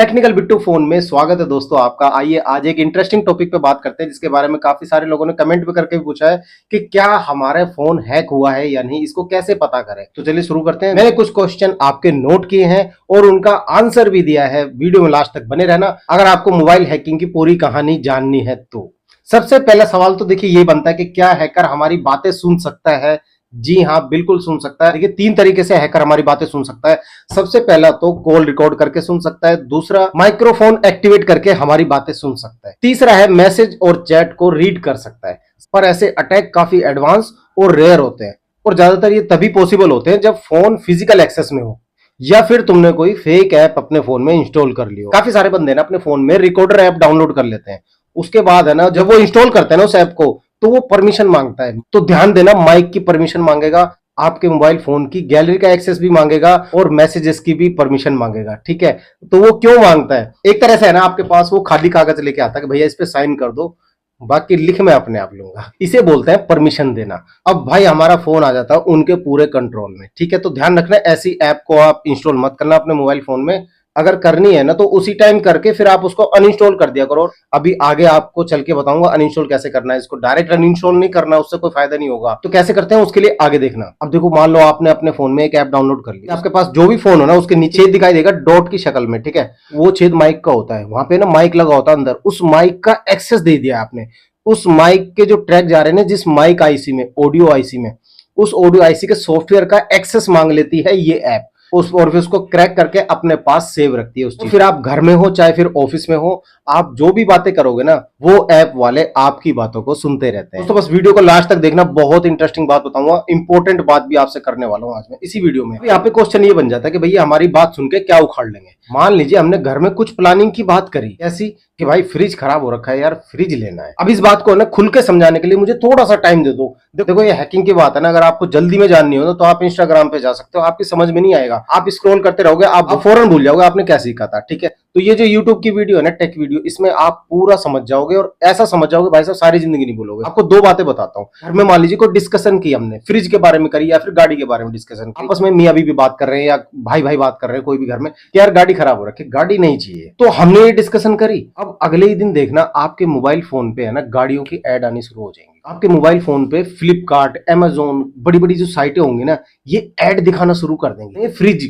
Technical Bittu phone में स्वागत है दोस्तों आपका। आइए आज एक इंटरेस्टिंग टॉपिक पे बात करते हैं जिसके बारे में काफी सारे लोगों ने कमेंट भी करके पूछा है कि क्या हमारा फोन हैक हुआ है या नहीं, इसको कैसे पता करें। तो चलिए शुरू करते हैं। मैंने कुछ क्वेश्चन आपके नोट किए हैं और उनका आंसर भी दिया है। वीडियो में लास्ट तक बने रहना अगर आपको मोबाइल हैकिंग की पूरी कहानी जाननी है तो। सबसे पहला सवाल तो देखिए ये बनता है कि क्या हैकर हमारी बातें सुन सकता है। जी हाँ, बिल्कुल सुन सकता है। देखिए तीन तरीके से हैकर हमारी बातें सुन सकता है। सबसे पहला तो कॉल रिकॉर्ड करके सुन सकता है, दूसरा माइक्रोफोन एक्टिवेट करके हमारी बातें सुन सकता है, तीसरा है मैसेज और चैट को रीड कर सकता है। पर ऐसे अटैक काफी एडवांस और रेयर होते हैं और ज्यादातर ये तभी पॉसिबल होते हैं जब फोन फिजिकल एक्सेस में हो या फिर तुमने कोई फेक ऐप अपने फोन में इंस्टॉल कर लियो। काफी सारे बंदे ना अपने फोन में रिकॉर्डर ऐप डाउनलोड कर लेते हैं, उसके बाद है ना जब वो इंस्टॉल करते हैं ना उस ऐप को तो वो परमिशन मांगता है। तो ध्यान देना, माइक की परमिशन मांगेगा, आपके मोबाइल फोन की गैलरी का एक्सेस भी मांगेगा और मैसेजेस की भी परमिशन मांगेगा। ठीक है, तो वो क्यों मांगता है? एक तरह से है ना आपके पास वो खाली कागज लेके आता है कि भैया इस पे साइन कर दो, बाकी लिख मैं अपने आप लूंगा। इसे बोलते हैं परमिशन देना। अब भाई हमारा फोन आ जाता है उनके पूरे कंट्रोल में। ठीक है, तो ध्यान रखना ऐसी ऐप को आप इंस्टॉल मत करना अपने मोबाइल फोन में। अगर करनी है ना तो उसी टाइम करके फिर आप उसको अनइंस्टॉल कर दिया करो। अभी आगे आपको चल के बताऊंगा अनइंस्टॉल कैसे करना है। इसको डायरेक्ट अनइंस्टॉल नहीं करना, उससे कोई फायदा नहीं होगा। तो कैसे करते हैं उसके लिए आगे देखना। अब देखो मान लो आपने अपने फोन में एक ऐप डाउनलोड कर ली, आपके पास जो भी फोन हो ना उसके नीचे दिखाई देगा डॉट की शक्ल में। ठीक है, वो छेद माइक का होता है, वहां पे ना माइक लगा होता है अंदर। उस माइक का एक्सेस दे दिया आपने। उस माइक के जो ट्रैक जा रहे हैं जिस माइक आईसी में, ऑडियो आईसी में, उस ऑडियो आईसी के सॉफ्टवेयर का एक्सेस मांग लेती है ये ऐप उस, और फिर उसको क्रैक करके अपने पास सेव रखती है उस चीज। फिर आप घर में हो चाहे फिर ऑफिस में हो, आप जो भी बातें करोगे ना वो ऐप वाले आपकी बातों को सुनते रहते हैं। तो बस वीडियो को लास्ट तक देखना, बहुत इंटरेस्टिंग बात बताऊंगा, इंपॉर्टेंट बात भी आपसे करने वाला हूं आज मैं इसी वीडियो में। यहाँ पे क्वेश्चन ये बन जाता है कि भैया हमारी बात सुन के क्या उखाड़ लेंगे। मान लीजिए हमने घर में कुछ प्लानिंग की बात करी, ऐसी कि भाई फ्रिज खराब हो रखा है यार, फ्रिज लेना है। अब इस बात को ना खुल के समझाने के लिए मुझे थोड़ा सा टाइम दे दो। देखो ये हैकिंग की बात है ना, अगर आपको जल्दी में जाननी हो ना तो आप इंस्टाग्राम पे जा सकते हो, आपकी समझ में नहीं आएगा, आप स्क्रॉल करते रहोगे, आप फौरन भूल जाओगे आपने क्या सीखा था। ठीक है, तो ये जो यूट्यूब की वीडियो है ना, टेक वीडियो, इसमें आप पूरा समझ जाओगे और ऐसा समझ जाओगे भाई साहब सारी जिंदगी नहीं भूलोगे। आपको दो बातें बताता हूँ। घर में मान लीजिए कोई डिस्कशन की हमने, फ्रिज के बारे में करी या फिर गाड़ी के बारे में डिस्कशन की, आपस में मियां बीवी बात कर रहे हैं या भाई भाई बात कर रहे हैं कोई भी घर में, यार गाड़ी खराब हो रखी, गाड़ी नहीं चाहिए, तो हमने ये डिस्कशन करी। अब अगले ही दिन देखना आपके मोबाइल फोन पे है ना गाड़ियों की ऐड आनी शुरू हो जाएंगी। आपके मोबाइल फोन पे फ्लिपकार्ट, अमेजोन, बड़ी बड़ी जो साइटें होंगी ना ये ऐड दिखाना शुरू कर देंगे। फ्रिज,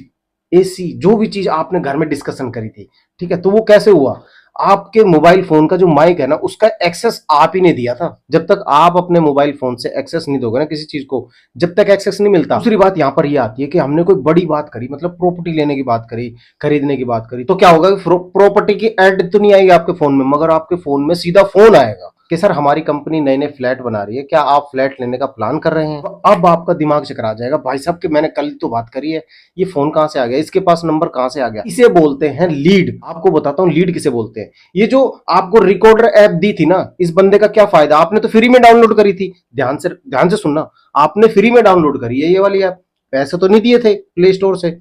एसी, जो भी चीज आपने घर में डिस्कशन करी थी। ठीक है, तो वो कैसे हुआ? आपके मोबाइल फोन का जो माइक है ना उसका एक्सेस आप ही ने दिया था। जब तक आप अपने मोबाइल फोन से एक्सेस नहीं दोगे ना किसी चीज को, जब तक एक्सेस नहीं मिलता। दूसरी बात यहाँ पर ये आती है कि हमने कोई बड़ी बात करी, मतलब प्रॉपर्टी लेने की बात करी, खरीदने की बात करी, तो क्या होगा? प्रॉपर्टी की ऐड तो नहीं आएगी आपके फोन में, मगर आपके फोन में सीधा फोन आएगा कि सर हमारी कंपनी नए नए फ्लैट बना रही है, क्या आप फ्लैट लेने का प्लान कर रहे हैं? अब आपका दिमाग चकरा जाएगा, भाई साहब कि मैंने कल तो बात करी है, ये फोन कहां से आ गया, इसके पास नंबर कहां से आ गया। इसे बोलते हैं लीड। आपको बताता हूं लीड किसे बोलते हैं। ये जो आपको रिकॉर्डर ऐप दी थी ना, इस बंदे का क्या फायदा? आपने तो फ्री में डाउनलोड करी थी। ध्यान से सुनना, आपने फ्री में डाउनलोड करी है ये वाली ऐप, पैसे तो नहीं दिए थे प्ले स्टोर से,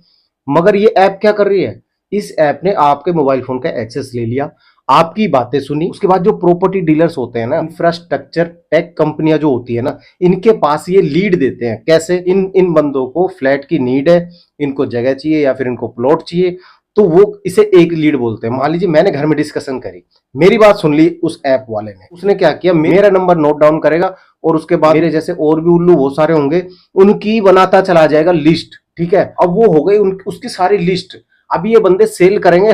मगर ये ऐप क्या कर रही है? इस ऐप ने आपके मोबाइल फोन का एक्सेस ले लिया, आपकी बातें सुनी, उसके बाद जो प्रॉपर्टी डीलर्स होते हैं ना, इंफ्रास्ट्रक्चर टेक कंपनियां जो होती है ना, इनके पास ये लीड देते हैं। कैसे? इन बंदों को फ्लैट की नीड है, इनको जगह चाहिए या फिर इनको प्लॉट चाहिए, तो वो इसे एक लीड बोलते हैं। मान लीजिए मैंने घर में डिस्कशन करी, मेरी बात सुन ली उस ऐप वाले ने, उसने क्या किया, मेरा नंबर नोट डाउन करेगा और उसके बाद मेरे जैसे और भी उल्लू बहुत सारे होंगे, उनकी बनाता चला जाएगा लिस्ट। ठीक है, अब वो हो गई उसकी सारी लिस्ट। अभी ये बंदे सेल करेंगे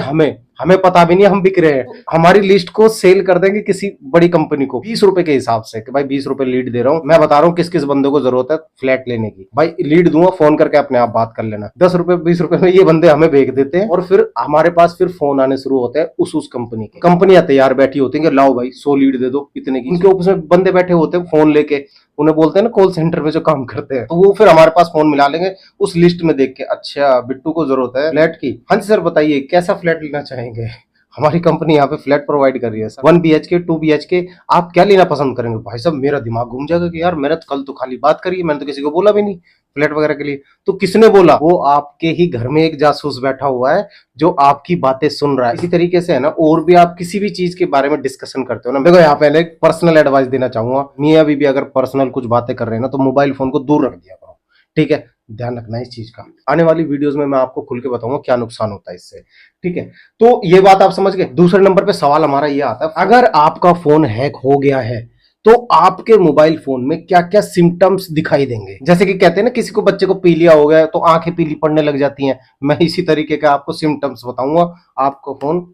हमें पता भी नहीं हम बिक रहे हैं, हमारी लिस्ट को सेल कर देंगे किसी बड़ी कंपनी को 20 रुपए के हिसाब से कि भाई 20 रुपए लीड दे रहा हूं, मैं बता रहा हूं किस किस बंदे को जरूरत है फ्लैट लेने की, भाई लीड दूंगा, फोन करके अपने आप बात कर लेना। 10 रुपए 20 रुपए में ये बंदे हमें बेच देते हैं और फिर हमारे पास फिर फोन आने शुरू होते हैं उस कंपनी के। कंपनियां तैयार बैठी होती है कि लाओ भाई 100 लीड दे दो इतने की, उनके ऊपर बंदे बैठे होते हैं फोन लेके, उन्हें बोलते हैं ना कॉल सेंटर पे जो काम करते हैं, तो वो फिर हमारे पास फोन मिला लेंगे उस लिस्ट में देख के, अच्छा बिट्टू को जरूरत है फ्लैट की, हाँ जी सर बताइए कैसा फ्लैट लेना चाहेंगे, हमारी कंपनी यहाँ पे फ्लैट प्रोवाइड कर रही है सर, 1 BHK 2 BHK, आप क्या लेना पसंद करेंगे? भाई साहब मेरा दिमाग घूम जाएगा कि यार मैंने तो कल तो खाली बात करी है, मैंने तो किसी को बोला भी नहीं फ्लैट वगैरह के लिए। तो किसने बोला? वो आपके ही घर में एक जासूस बैठा हुआ है जो आपकी बातें सुन रहा है। इसी तरीके से है ना, और भी आप किसी भी चीज के बारे में डिस्कशन करते हो ना, देखो यहाँ पहले पर्सनल एडवाइस देना चाहूंगा, मियां बीबी अगर पर्सनल कुछ बातें कर रहे हैं ना तो मोबाइल फोन को दूर रख दिया करो। ठीक है, ध्यान रखना है इस चीज का। आने वाली वीडियोस में मैं आपको खुल के बताऊंगा क्या नुकसान होता है इससे, ठीक है। तो ये बात आप समझ गए। दूसरे नंबर पे सवाल हमारा ये आता है, अगर आपका फोन हैक हो गया है तो आपके मोबाइल फोन में क्या क्या सिम्टम्स दिखाई देंगे। जैसे कि कहते हैं ना, किसी को बच्चे को पीलिया हो गया तो आंखें पीली पड़ने लग जाती हैं, मैं इसी तरीके का आपको सिम्टम्स बताऊंगा आपको फोन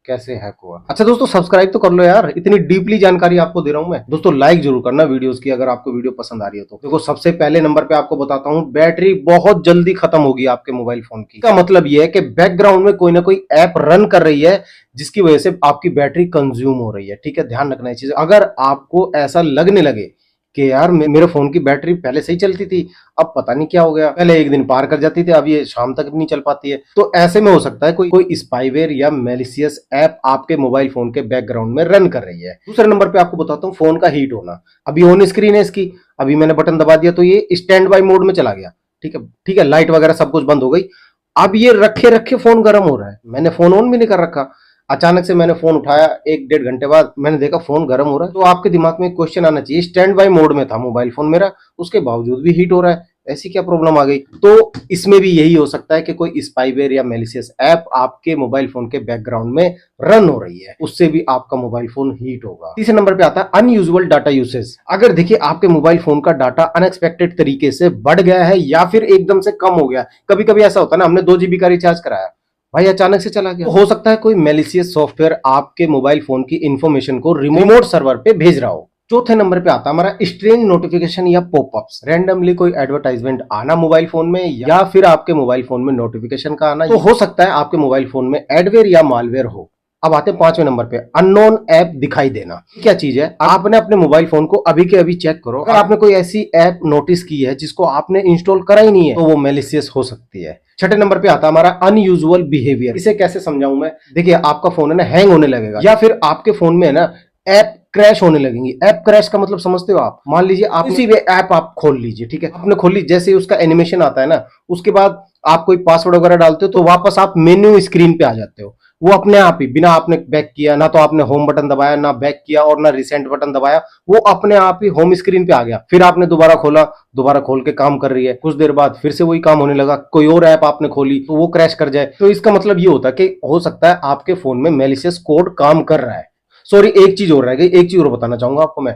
कैसे हैक हुआ। अच्छा दोस्तों, सब्सक्राइब तो कर लो यार, इतनी डीपली जानकारी आपको दे रहा हूं मैं। दोस्तों लाइक जरूर करना वीडियोस की, अगर आपको वीडियो पसंद आ रही है तो। देखो सबसे पहले नंबर पे आपको बताता हूं, बैटरी बहुत जल्दी खत्म होगी आपके मोबाइल फोन की। इसका मतलब यह है कि बैकग्राउंड में कोई ना कोई ऐप रन कर रही है जिसकी वजह से आपकी बैटरी कंज्यूम हो रही है, ठीक है। ध्यान रखना ये चीज। अगर आपको ऐसा लगने लगे कि यार मेरे फोन की बैटरी पहले सही चलती थी, अब पता नहीं क्या हो गया, पहले एक दिन पार कर जाती थी, अब ये शाम तक नहीं चल पाती है, तो ऐसे में हो सकता है कोई स्पाईवेयर या मैलिशियस ऐप आपके मोबाइल फोन के बैकग्राउंड में रन कर रही है। दूसरे नंबर पे आपको बताता हूँ फोन का हीट होना। अभी ऑन स्क्रीन है इसकी, अभी मैंने बटन दबा दिया तो ये स्टैंड बाय मोड में चला गया, ठीक है ठीक है, लाइट वगैरह सब कुछ बंद हो गई। अब ये रखे रखे फोन गर्म हो रहा है, मैंने फोन ऑन भी नहीं कर रखा, अचानक से मैंने फोन उठाया, एक डेढ़ घंटे बाद मैंने देखा फोन गर्म हो रहा है। तो आपके दिमाग में एक क्वेश्चन आना चाहिए, स्टैंड बाय मोड में था मोबाइल फोन मेरा, उसके बावजूद भी हीट हो रहा है, ऐसी क्या प्रॉब्लम आ गई। तो इसमें भी यही हो सकता है कि कोई स्पाईवेयर या मैलिशियस ऐप आपके मोबाइल फोन के बैकग्राउंड में रन हो रही है, उससे भी आपका मोबाइल फोन हीट होगा। तीसरे नंबर पे आता है अनयूजुअल डाटा यूसेज। अगर देखिए आपके मोबाइल फोन का डाटा अनएक्सपेक्टेड तरीके से बढ़ गया है या फिर एकदम से कम हो गया, कभी कभी ऐसा होता है ना, हमने 2 GB का रिचार्ज कराया, भाई अचानक से चला गया, तो हो सकता है कोई मैलिशियस सॉफ्टवेयर आपके मोबाइल फोन की इंफॉर्मेशन को रिमोट सर्वर पे भेज रहा हो। चौथे नंबर पे आता है हमारा स्ट्रेंज नोटिफिकेशन या पॉपअप्स। रैंडमली कोई एडवर्टाइजमेंट आना मोबाइल फोन में, या फिर आपके मोबाइल फोन में नोटिफिकेशन का आना, तो हो सकता है आपके मोबाइल फोन में एडवेयर या मालवेयर हो। अब आते हैं 5वें नंबर पे, अननोन ऐप दिखाई देना। क्या चीज है, आपने अपने मोबाइल फोन को अभी के अभी चेक करो, अगर आपने कोई ऐसी ऐप नोटिस की है जिसको आपने इंस्टॉल करा ही नहीं है, तो वो मैलिशियस हो सकती है। छठे नंबर पे आता है हमारा अनयूजुअल बिहेवियर। इसे कैसे समझाऊं मैं, देखिए आपका फोन है ना हैंग होने लगेगा, या फिर आपके फोन में है ना ऐप क्रैश होने लगेंगी। ऐप क्रैश का मतलब समझते हो आप, मान लीजिए आप किसी भी ऐप आप खोल लीजिए, ठीक है, आपने खोल ली, जैसे उसका एनिमेशन आता है ना, उसके बाद आप कोई पासवर्ड वगैरह डालते हो तो वापस आप मेन्यू स्क्रीन पे आ जाते हो, वो अपने आप ही, बिना आपने बैक किया, ना तो आपने होम बटन दबाया, ना बैक किया और ना रिसेंट बटन दबाया, वो अपने आप ही होम स्क्रीन पे आ गया। फिर आपने दोबारा खोला, दोबारा खोल के काम कर रही है, कुछ देर बाद फिर से वही काम होने लगा, कोई और ऐप आपने खोली तो वो क्रैश कर जाए। तो इसका मतलब ये होता है कि हो सकता है आपके फोन में मैलिशियस कोड काम कर रहा है। सॉरी, एक चीज और रह गई, एक चीज और बताना चाहूंगा आपको मैं,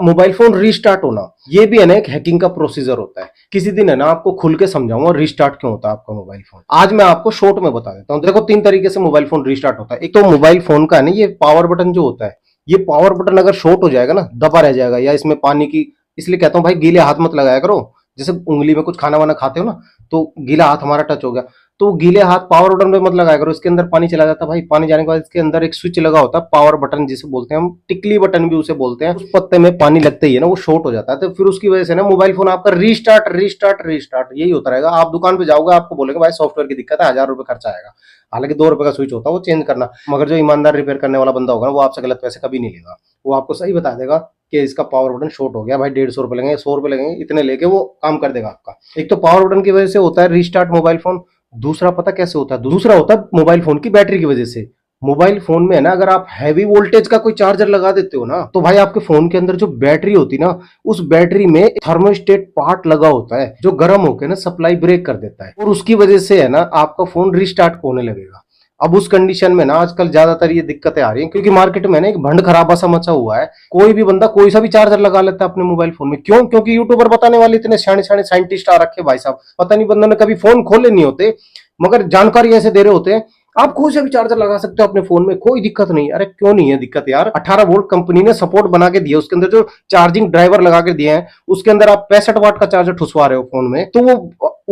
मोबाइल फोन रीस्टार्ट होना, ये भी है ना एक हैकिंग का प्रोसीजर होता है। किसी दिन है ना आपको खुल के समझाऊंगा रिस्टार्ट क्यों होता है आपका मोबाइल फोन। आज मैं आपको शॉर्ट में बता देता हूँ। देखो 3 तरीके से मोबाइल फोन रीस्टार्ट होता है। एक तो मोबाइल फोन का है ना ये पावर बटन जो होता है, ये पावर बटन अगर शॉर्ट हो जाएगा ना, दबा रह जाएगा, या इसमें पानी की, इसलिए कहता हूँ भाई गीले हाथ मत लगाया करो। जैसे उंगली में कुछ खाना वाना खाते हो ना, तो गीला हाथ हमारा टच हो गया, तो गीले हाथ पावर बटन पे मत लगाया करो, इसके अंदर पानी चला जाता है भाई। पानी जाने के बाद इसके अंदर एक स्विच लगा होता है, पावर बटन जिसे बोलते हैं हम, टिकली बटन भी उसे बोलते हैं, उस पत्ते में पानी लगते ही है ना वो शॉर्ट हो जाता है, तो फिर उसकी वजह से ना मोबाइल फोन आपका रीस्टार्ट रीस्टार्ट रीस्टार्ट यही होता रहेगा। आप दुकान पे जाओगे, आपको बोलेंगे भाई सॉफ्टवेयर की दिक्कत है, 1000 रुपए खर्चा आएगा, हालांकि 2 रुपए का स्विच होता है वो चेंज करना, मगर जो ईमानदार रिपेयर करने वाला बंदा होगा वो आपसे गलत पैसे कभी नहीं लेगा, वो आपको सही बता देगा कि इसका पावर बटन शॉर्ट हो गया भाई, 150 रुपए लगेंगे, 100 रुपए लगेंगे, इतने लेके वो काम कर देगा आपका। एक तो पावर बटन की वजह से होता है रीस्टार्ट मोबाइल फोन। दूसरा पता कैसे होता है, दूसरा होता है मोबाइल फोन की बैटरी की वजह से। मोबाइल फोन में है ना अगर आप हैवी वोल्टेज का कोई चार्जर लगा देते हो ना, तो भाई आपके फोन के अंदर जो बैटरी होती है ना, उस बैटरी में थर्मोस्टेट पार्ट लगा होता है जो गर्म होकर ना सप्लाई ब्रेक कर देता है, और उसकी वजह से है ना आपका फोन रीस्टार्ट होने लगेगा। अब उस कंडीशन में ना आजकल ज्यादातर ये दिक्कतें आ रही हैं, क्योंकि मार्केट में ना एक भंड खराबा सा मचा हुआ है, कोई भी बंदा कोई सा भी चार्जर लगा लेता है अपने मोबाइल फोन में। क्यों? क्योंकि यूट्यूबर बताने वाले इतने शाने शाने साइंटिस्ट आ रखे भाई साहब, पता नहीं बंदों ने कभी फोन खोले नहीं होते, मगर जानकारी ऐसे दे रहे होते हैं आप कोई सा भी चार्जर लगा सकते हो अपने फोन में, कोई दिक्कत नहीं। अरे क्यों नहीं है दिक्कत यार, 18 वोल्ट कंपनी ने सपोर्ट बना के दिया, उसके अंदर जो चार्जिंग ड्राइवर लगा के दिए हैं, उसके अंदर आप 65 वाट का चार्जर ठुसवा रहे हो फोन में, तो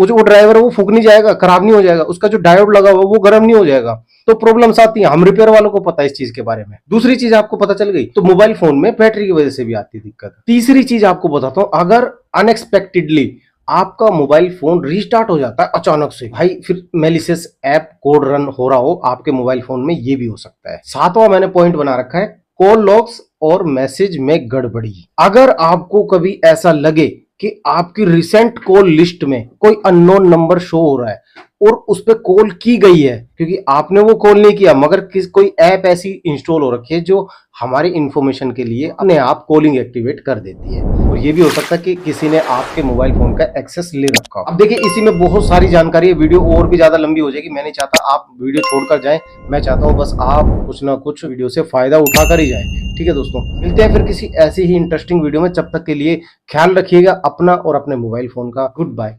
वो ड्राइवर वो फूक नहीं जाएगा, खराब नहीं हो जाएगा, उसका जो डायोड लगा हुआ वो गर्म नहीं हो जाएगा। तो प्रॉब्लम्स आती है, हम रिपेयर वालों को पता है इस चीज के बारे में। दूसरी चीज आपको पता चल गई, तो मोबाइल फोन में बैटरी की वजह से भी आती दिक्कत। तीसरी चीज आपको बताता हूं, अगर अनएक्सपेक्टेडली आपका मोबाइल फोन रीस्टार्ट हो जाता है अचानक से, भाई फिर मैलिशियस ऐप कोड रन हो रहा हो आपके मोबाइल फोन में, ये भी हो सकता है। सातवां मैंने पॉइंट बना रखा है, कॉल लॉग्स और मैसेज में गड़बड़ी। अगर आपको कभी ऐसा लगे कि आपकी रिसेंट कॉल लिस्ट में कोई अननोन नंबर शो हो रहा है, और उस पर कॉल की गई है, क्योंकि आपने वो कॉल नहीं किया, मगर कोई ऐप ऐसी इंस्टॉल हो रखी है जो हमारी इंफॉर्मेशन के लिए अपने आप कॉलिंग एक्टिवेट कर देती है। और ये भी हो सकता है कि किसी ने आपके मोबाइल फोन का एक्सेस ले रखा हो। अब देखिए, इसी में बहुत सारी जानकारी है, वीडियो और भी ज्यादा लंबी हो जाएगी। मैं नहीं चाहता आप वीडियो छोड़कर जाएं, मैं चाहता हूं बस आप कुछ ना कुछ वीडियो से फायदा उठाकर ही जाएं। ठीक है दोस्तों, मिलते हैं फिर किसी ऐसी ही इंटरेस्टिंग वीडियो में। जब तक के लिए ख्याल रखिएगा अपना और अपने मोबाइल फोन का। Good bye.